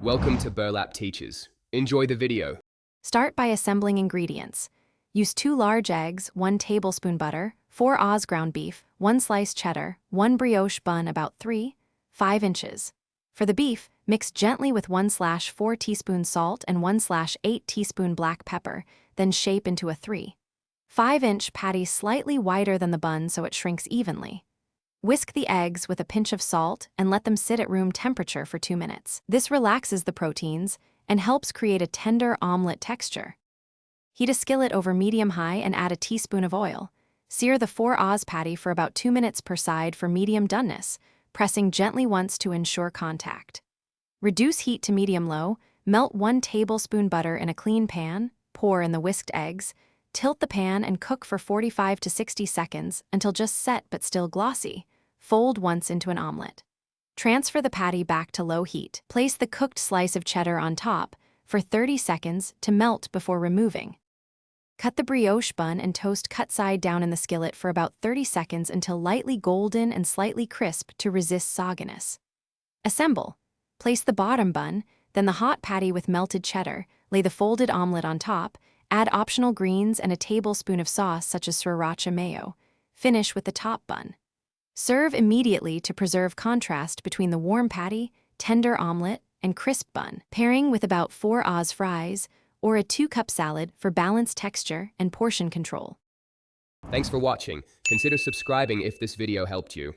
Welcome to Burlap Teachers. Enjoy the video. Start by assembling ingredients. Use 2 large eggs, 1 tablespoon butter, 4 Oz ground beef, 1 slice cheddar, 1 brioche bun about 3-5 inches. For the beef, mix gently with 1/4 teaspoon salt and 1/8 teaspoon black pepper, then shape into a 3-5-inch patty slightly wider than the bun so it shrinks evenly. Whisk the eggs with a pinch of salt and let them sit at room temperature for 2 minutes. This relaxes the proteins and helps create a tender omelette texture. Heat a skillet over medium-high and add a teaspoon of oil. Sear the 4 Oz patty for about 2 minutes per side for medium doneness, pressing gently once to ensure contact. Reduce heat to medium-low, melt 1 tablespoon butter in a clean pan, pour in the whisked eggs, tilt the pan and cook for 45 to 60 seconds until just set but still glossy. Fold once into an omelette. Transfer the patty back to low heat. Place the cooked slice of cheddar on top for 30 seconds to melt before removing. Cut the brioche bun and toast cut side down in the skillet for about 30 seconds until lightly golden and slightly crisp to resist sogginess. Assemble. Place the bottom bun, then the hot patty with melted cheddar, lay the folded omelette on top, add optional greens and a tablespoon of sauce such as sriracha mayo. Finish with the top bun. Serve immediately to preserve contrast between the warm patty, tender omelette, and crisp bun, pairing with about 4 Oz fries or a 2-cup salad for balanced texture and portion control. Thanks for watching. Consider subscribing if this video helped you.